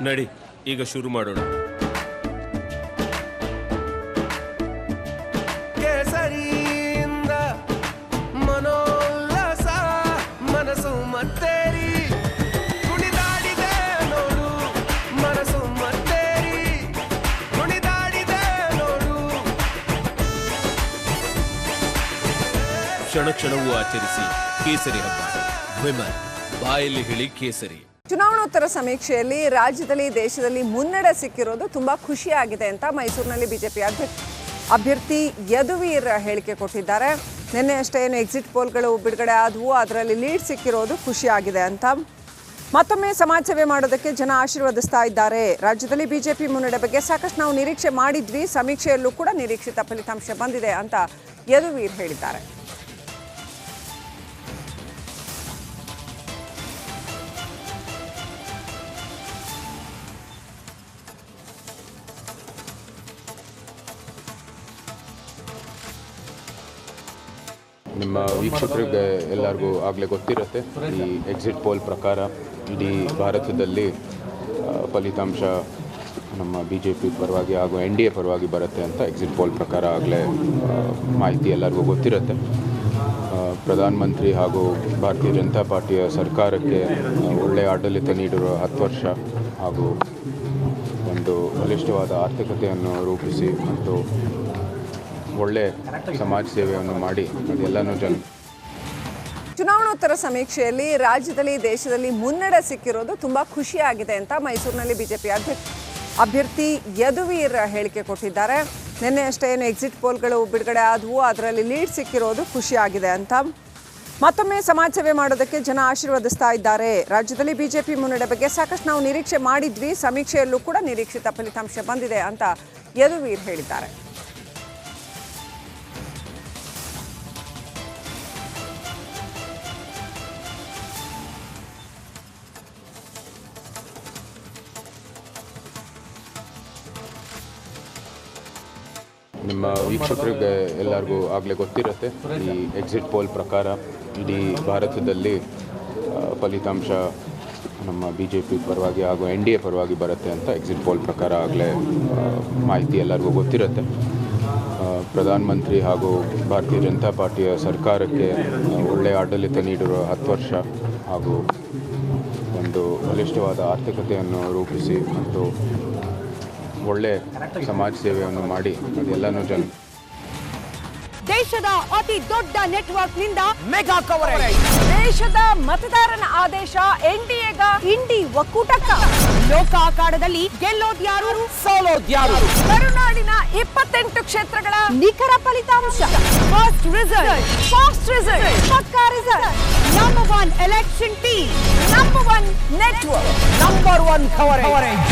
ನಡಿ ಈಗ ಶುರು ಮಾಡೋಣ. ಕೇಸರಿಯಿಂದ ಮನೋಲ್ಲಾಸ ಮನಸ್ಸು ಮತ್ತೇರಿ ಕುಣಿದಾಡಿದೆ ನೋಡು, ಮನಸ್ಸು ಮತ್ತೇರಿ ಕುಣಿದಾಡಿದೆ ನೋಡು. ಕ್ಷಣ ಕ್ಷಣವೂ ಆಚರಿಸಿ ಕೇಸರಿ ಹಬ್ಬ. ವಿಮಲ್ ಬಾಯಲ್ಲಿ ಹೇಳಿ ಕೇಸರಿ. ಚುನಾವಣೋತ್ತರ ಸಮೀಕ್ಷೆಯಲ್ಲಿ ರಾಜ್ಯದಲ್ಲಿ ದೇಶದಲ್ಲಿ ಮುನ್ನಡೆ ಸಿಕ್ಕಿರೋದು ತುಂಬಾ ಖುಷಿಯಾಗಿದೆ ಅಂತ ಮೈಸೂರಿನಲ್ಲಿ ಬಿಜೆಪಿ ಅಭ್ಯರ್ಥಿ ಯದುವೀರ್ ಹೇಳಿಕೆ ಕೊಟ್ಟಿದ್ದಾರೆ. ನಿನ್ನೆ ಅಷ್ಟೇ ಏನು ಎಕ್ಸಿಟ್ ಪೋಲ್ಗಳು ಬಿಡುಗಡೆ ಆದವು, ಅದರಲ್ಲಿ ಲೀಡ್ ಸಿಕ್ಕಿರೋದು ಖುಷಿಯಾಗಿದೆ ಅಂತ. ಮತ್ತೊಮ್ಮೆ ಸಮಾಜ ಸೇವೆ ಮಾಡೋದಕ್ಕೆ ಜನ ಆಶೀರ್ವದಿಸ್ತಾ ಇದ್ದಾರೆ. ರಾಜ್ಯದಲ್ಲಿ ಬಿಜೆಪಿ ಮುನ್ನಡೆ ಬಗ್ಗೆ ಸಾಕಷ್ಟು ನಾವು ನಿರೀಕ್ಷೆ ಮಾಡಿದ್ವಿ, ಸಮೀಕ್ಷೆಯಲ್ಲೂ ಕೂಡ ನಿರೀಕ್ಷಿತ ಫಲಿತಾಂಶ ಬಂದಿದೆ ಅಂತ ಯದುವೀರ್ ಹೇಳಿದ್ದಾರೆ. ನಿಮ್ಮ ವೀಕ್ಷಕರಿಗೆ ಎಲ್ಲರಿಗೂ ಆಗಲೇ ಗೊತ್ತಿರುತ್ತೆ, ಈ ಎಕ್ಸಿಟ್ ಪೋಲ್ ಪ್ರಕಾರ ಇಡೀ ಭಾರತದಲ್ಲಿ ಫಲಿತಾಂಶ ನಮ್ಮ BJP ಪರವಾಗಿ ಹಾಗೂ NDA ಪರವಾಗಿ ಬರುತ್ತೆ ಅಂತ ಎಕ್ಸಿಟ್ ಪೋಲ್ ಪ್ರಕಾರ ಆಗಲೇ ಮಾಹಿತಿ ಎಲ್ಲರಿಗೂ ಗೊತ್ತಿರುತ್ತೆ. ಪ್ರಧಾನಮಂತ್ರಿ ಹಾಗೂ ಭಾರತೀಯ ಜನತಾ ಪಾರ್ಟಿಯ ಸರ್ಕಾರಕ್ಕೆ ಒಳ್ಳೆಯ ಆಡಳಿತ ನೀಡಿರುವ 10 ವರ್ಷ ಹಾಗೂ ಒಂದು ಬಲಿಷ್ಠವಾದ ಆರ್ಥಿಕತೆಯನ್ನು ರೂಪಿಸಿ ಮತ್ತು ಒಳ್ಳೆ ಸಮಾಜ ಸೇವೆಯನ್ನು ಮಾಡಿ ಅದೆಲ್ಲನೂ ಚುನಾವಣೋತ್ತರ ಸಮೀಕ್ಷೆಯಲ್ಲಿ ರಾಜ್ಯದಲ್ಲಿ ದೇಶದಲ್ಲಿ ಮುನ್ನಡೆ ಸಿಕ್ಕಿರೋದು ತುಂಬಾ ಖುಷಿಯಾಗಿದೆ ಅಂತ ಮೈಸೂರಿನಲ್ಲಿ ಬಿಜೆಪಿ ಅಭ್ಯರ್ಥಿ ಯದುವೀರ್ ಹೇಳಿಕೆ ಕೊಟ್ಟಿದ್ದಾರೆ. ನಿನ್ನೆ ಅಷ್ಟೇ ಏನು ಎಕ್ಸಿಟ್ ಪೋಲ್ಗಳು ಬಿಡುಗಡೆ ಆದವು, ಅದರಲ್ಲಿ ಲೀಡ್ ಸಿಕ್ಕಿರೋದು ಖುಷಿಯಾಗಿದೆ ಅಂತ. ಮತ್ತೊಮ್ಮೆ ಸಮಾಜ ಸೇವೆ ಮಾಡೋದಕ್ಕೆ ಜನ ಆಶೀರ್ವದಿಸ್ತಾ ಇದ್ದಾರೆ. ರಾಜ್ಯದಲ್ಲಿ ಬಿಜೆಪಿ ಮುನ್ನಡೆ ಬಗ್ಗೆ ಸಾಕಷ್ಟು ನಾವು ನಿರೀಕ್ಷೆ ಮಾಡಿದ್ವಿ, ಸಮೀಕ್ಷೆಯಲ್ಲೂ ಕೂಡ ನಿರೀಕ್ಷಿತ ಫಲಿತಾಂಶ ಬಂದಿದೆ ಅಂತ ಯದುವೀರ್ ಹೇಳಿದ್ದಾರೆ. ನಿಮ್ಮ ವೀಕ್ಷಕರಿಗೆ ಎಲ್ಲರಿಗೂ ಆಗಲೇ ಗೊತ್ತಿರುತ್ತೆ, ಈ ಎಕ್ಸಿಟ್ ಪೋಲ್ ಪ್ರಕಾರ ಇಡೀ ಭಾರತದಲ್ಲಿ ಫಲಿತಾಂಶ ನಮ್ಮ BJP ಪರವಾಗಿ ಹಾಗೂ NDA ಪರವಾಗಿ ಬರುತ್ತೆ ಅಂತ ಎಕ್ಸಿಟ್ ಪೋಲ್ ಪ್ರಕಾರ ಆಗಲೇ ಮಾಹಿತಿ ಎಲ್ಲರಿಗೂ ಗೊತ್ತಿರುತ್ತೆ. ಪ್ರಧಾನಮಂತ್ರಿ ಹಾಗೂ ಭಾರತೀಯ ಜನತಾ ಪಾರ್ಟಿಯ ಸರ್ಕಾರಕ್ಕೆ ಒಳ್ಳೆಯ ಆಡಳಿತ ನೀಡಿರುವ 10 ವರ್ಷ ಹಾಗೂ ಒಂದು ಬಲಿಷ್ಠವಾದ ಆರ್ಥಿಕತೆಯನ್ನು ರೂಪಿಸಿ ಮತ್ತು ಒಳ್ಳೆ ಸಮಾಜ ಸೇವೆಯನ್ನು ಮಾಡಿ ಅದೆಲ್ಲನೂ ದೇಶದ ಅತಿ ದೊಡ್ಡ ನೆಟ್ವರ್ಕ್ ನಿಂದ ಮೆಗಾ ಕವರೇಜ್. ದೇಶದ ಮತದಾರನ ಆದೇಶ NDAಗ ಇಂಡಿ ಒಕ್ಕೂಟಕ್ಕ. ಲೋಕ ಅಖಾಡದಲ್ಲಿ ಗೆಲ್ಲೋದ್ಯಾರು ಸೋಲೋದ್ಯಾರು. ಕರುನಾಡಿನ 28 ಕ್ಷೇತ್ರಗಳ ನಿಖರ ಫಲಿತಾಂಶ. ಫಾಸ್ಟ್ ರಿಸಲ್ಟ್, ಪಕ್ಕಾ result. Number 1 election team, number 1 network, number 1 coverage.